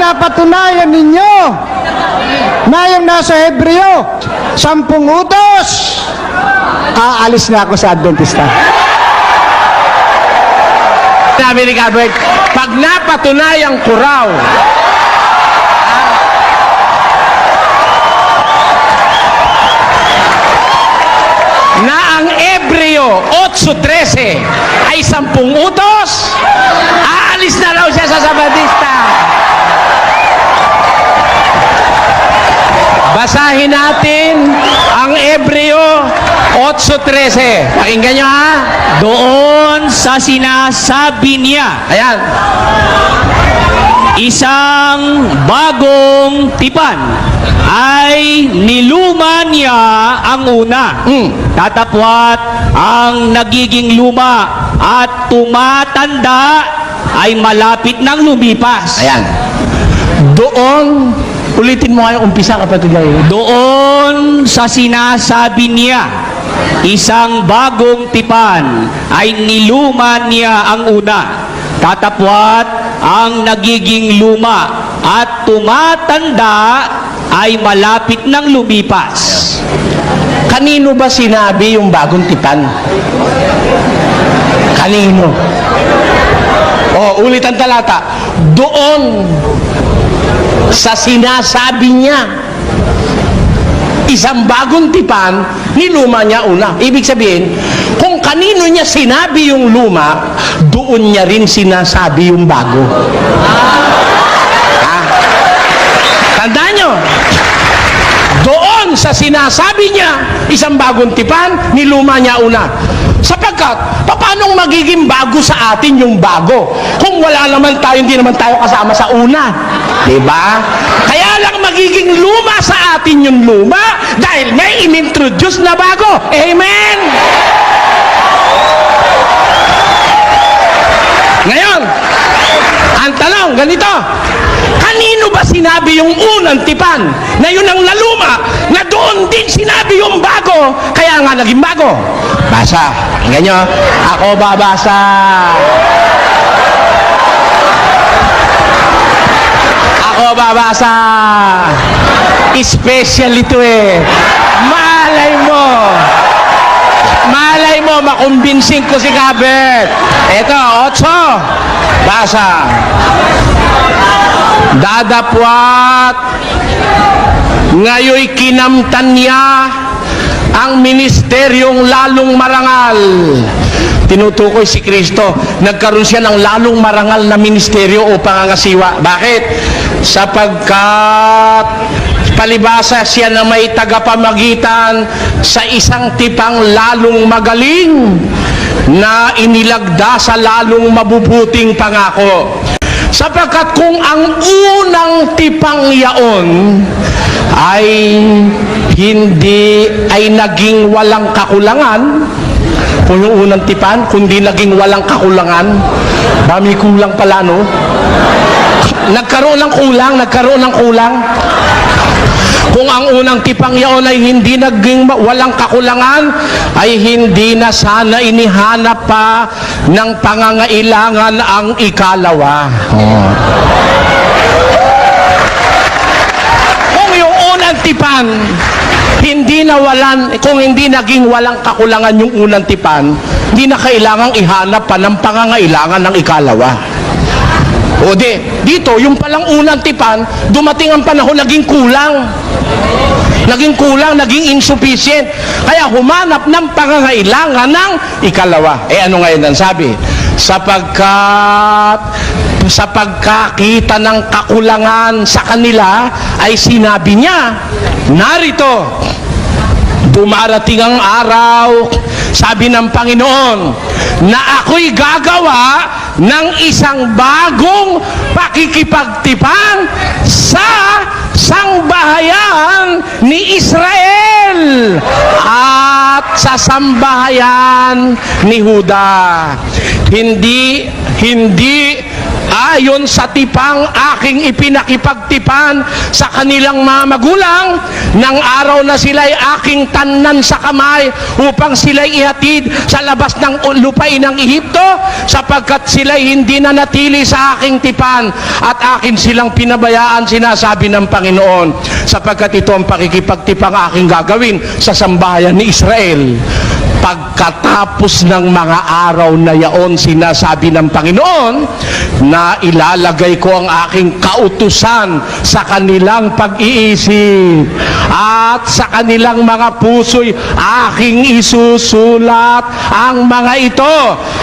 napatunayan ninyo na yung nasa Hebreo, 10 utos, aalis na ako sa Adventista. Sabi ni Albert, pag napatunayan ko raw na ang Hebreo 8:13 ay 10 utos, aalis na raw siya sa Sabadista. Basahin natin ang Hebreo 8:13. Pakinggan nyo ha. Doon sa sinasabi niya, Ayan. isang bagong tipan ay niluma niya ang una. Tatapwat ang nagiging luma at tumatanda ay malapit ng lumipas. Ayan. Doon, ulitin mo nga yung umpisa, kapatid Gay. Doon sa sinasabi niya, isang bagong tipan ay niluma niya ang una. Tatapwat ang nagiging luma at tumatanda ay malapit ng lumipas. Kanino ba sinabi yung bagong tipan? Kanino? Ulit ang talata. Doon sa sinasabi niya, isang bagong tipan, niluma niya una. Ibig sabihin, kung kanino niya sinabi yung luma, doon niya rin sinasabi yung bago. Tandaan nyo, doon sa sinasabi niya, isang bagong tipan, niluma niya una. Sapagkat, paano magiging bago sa atin yung bago? Kung wala naman tayo, hindi naman tayo kasama sa una. Diba? Kaya lang magiging luma sa atin yung luma dahil may inintroduce na bago. Amen! Ngayon, ang tanong, ganito. Kanino ba sinabi yung unang tipan na yun ang naluma, na doon din sinabi yung bago, kaya nga naging bago? Basa. Pakinggan nyo. Ako babasa. Ako babasa. Special ito eh. Malay mo, makumbinsing ko si Kabet. Ito, 8. Basa. Dadapwat ngayoy kinamtan niya ang ministeryong lalong marangal. Tinutukoy si Kristo. Nagkaroon siya ng lalong marangal na ministeryo o pangangasiwa. Bakit? Sapagkat palibasa siya na may tagapamagitan sa isang tipang lalong magaling na inilagda sa lalong mabubuting pangako. Sapagkat kung ang unang tipang yaon ay naging walang kakulangan, kung yung unang tipan, kundi naging walang kakulangan, may kulang pala, no? Nagkaroon ng kulang. Kung ang unang tipang yaon ay hindi naging walang kakulangan, ay hindi na sana inihanap pa ng pangangailangan ang ikalawa. Kung yung unang tipan, kung hindi naging walang kakulangan yung unang tipan, hindi na kailangang ihanap pa ng pangangailangan ng ikalawa. O dito, yung palang unang tipan, dumating ang panahon, naging kulang, naging insufficient. Kaya humanap ng pangangailangan ng ikalawa. Ano ngayon ang sabi? Sapagkat sa pagkakita ng kakulangan sa kanila, ay sinabi niya, narito, dumarating ang araw, sabi ng Panginoon, na ako'y gagawa ng isang bagong pakikipagtipan sa sangbahayan ni Israel at sa sambahayan ni Huda. Hindi ayon sa tipang aking ipinakipagtipan sa kanilang mga magulang, nang araw na sila'y aking tannan sa kamay upang sila'y ihatid sa labas ng lupain ng Ehipto, sapagkat sila'y hindi na natili sa aking tipan at akin silang pinabayaan, sinasabi ng Panginoon, sapagkat ito ang pakikipagtipang aking gagawin sa sambahayan ni Israel. Pagkatapos ng mga araw na yaon, sinasabi ng Panginoon, na ilalagay ko ang aking kautusan sa kanilang pag-iisip at sa kanilang mga puso'y aking isusulat ang mga ito,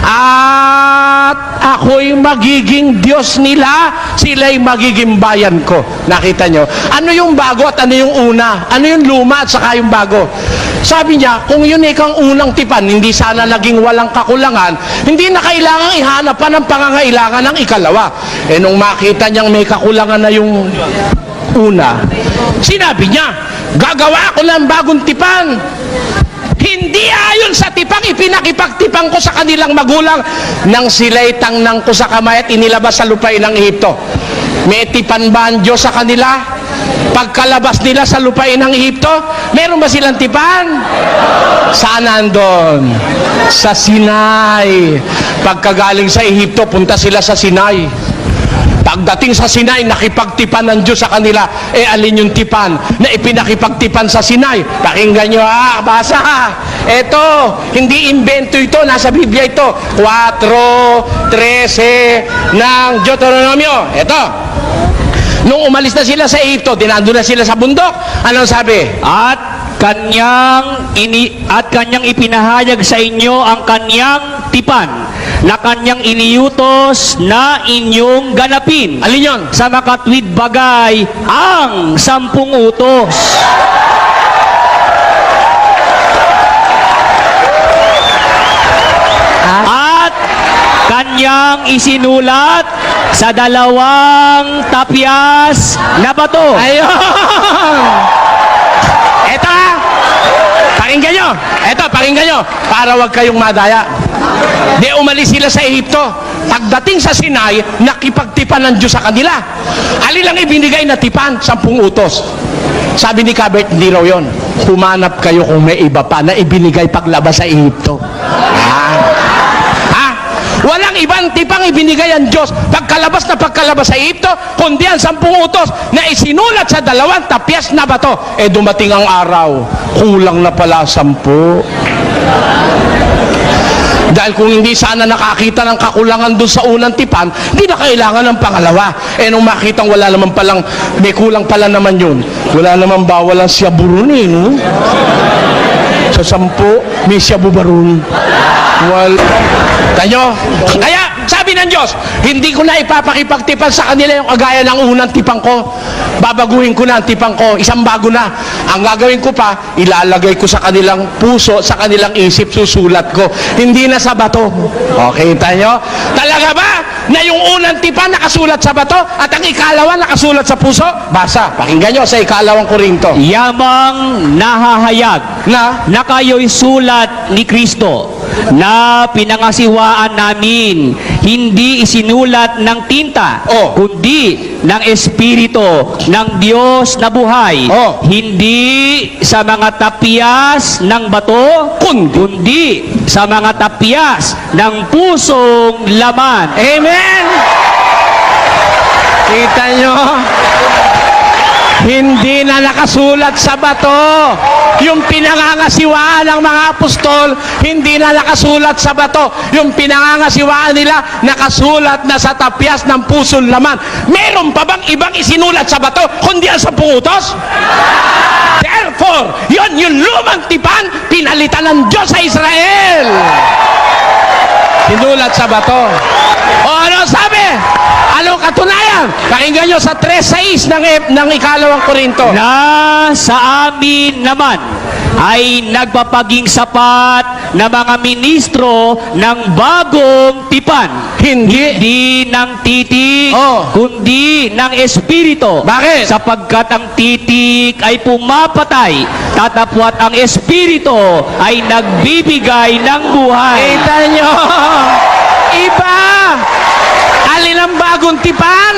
at ako'y magiging Diyos nila, sila'y magiging bayan ko. Nakita nyo? Ano yung bago at ano yung una? Ano yung luma at saka yung bago? Sabi niya, kung yun ikang unang tipan, hindi sana naging walang kakulangan, hindi na kailangang ihanap pa ng pangangailangan ng ikalawa. Eh nung makita niyang may kakulangan na yung una, sinabi niya, gagawa ko ng bagong tipan. Hindi ayon sa tipang ipinakipagtipan ko sa kanilang magulang nang sila'y tangnang ko sa kamay at inilabas sa lupain ng Ehipto. May tipan ba ang Diyos sa kanila? Pagkalabas nila sa lupain ng Ehipto, meron ba silang tipan? Saan nandun? Sa Sinai. Pagkagaling sa Ehipto, punta sila sa Sinai. Pagdating sa Sinai, nakipagtipan ng Diyos sa kanila. Eh, alin yung tipan na ipinakipagtipan sa Sinai? Pakinggan nyo ha, basa ha. Ito, hindi invento ito, nasa Biblia ito. 4:13 ng Deuteronomio. Ito. Nung umalis na sila sa Ehipto, dinando na sila sa bundok. Anong sabi? At kanyang ipinahayag sa inyo ang kanyang tipan na kanyang iniutos na inyong ganapin. Alin yun? Sa makatwid bagay ang 10 utos. At kanyang isinulat sa 2 tapyas na bato. Ayun! Eto ha! Pakinggan nyo! Eto, pakinggan nyo! Para wag kayong madaya. Di umalis sila sa Ehipto. Pagdating sa Sinai, nakipagtipan ng Diyos sa kanila. Alin lang ibinigay na tipan? 10 utos. Sabi ni Kabert, hindi raw yun. Humanap kayo kung may iba pa na ibinigay paglabas sa Ehipto. Walang ibang tipang ibinigay ang Diyos pagkalabas sa Ehipto, kundi ang 10 utos na isinulat sa 2 tapyas na bato. Eh dumating ang araw, kulang na pala 10. Dahil kung hindi sana nakakita ng kakulangan doon sa unang tipan, hindi na kailangan ng pangalawa. Eh nung makitang wala naman palang, may kulang pala naman yun, wala naman bawal ang siyaburun eh, no? Sa 10, may siyabubarun. Tayo. Kaya, sabi ng Diyos, hindi ko na ipapakipagtipan sa kanila yung kagaya ng unang tipang ko. Babaguhin ko na ang tipang ko, isang bago na. Ang gagawin ko pa, ilalagay ko sa kanilang puso, sa kanilang isip, susulat ko. Hindi na sa bato. Okay, tayo? Talaga ba na yung unang tipan nakasulat sa bato at ang ikalawa nakasulat sa puso? Basa, pakinggan nyo sa 2 Korinto. Yamang nahahayag na kayo'y sulat ni Kristo na pinangasiwaan namin, hindi isinulat ng tinta, kundi ng Espiritu ng Diyos na buhay, hindi sa mga tapyas ng bato, kundi sa mga tapyas ng pusong laman. Amen! Kita nyo? Hindi na nakasulat sa bato. Yung pinangangasiwaan ng mga apostol, hindi na nakasulat sa bato. Yung pinangangasiwaan nila, nakasulat na sa tapyas ng pusong laman. Meron pa bang ibang isinulat sa bato, kundi ang 10 utos? Therefore, yun yung lumang tipan, pinalitan ng Diyos sa Israel. Sinulat sa bato. O ano sabi? Anong katunayan? Pakinggan nyo sa 3:6 ng 2 Korinto. Na sa amin naman ay nagpapaging sapat na mga ministro ng bagong tipan. Hindi ng titik, kundi ng Espiritu. Bakit? Sapagkat ang titik ay pumapatay, tatapwat ang Espiritu ay nagbibigay ng buhay. Kita nyo? Iba! Alin ang bagong tipan?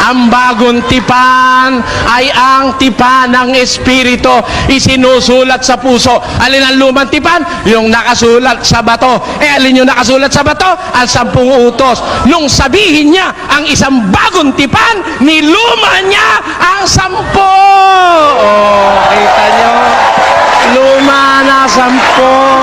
Ang bagong tipan ay ang tipan ng Espiritu. Isinusulat sa puso. Alin ang lumang tipan? Yung nakasulat sa bato. Alin yung nakasulat sa bato? Ang 10 utos. Nung sabihin niya ang isang bagong tipan, niluma niya ang 10. Oh, kita nyo? Luma na 10.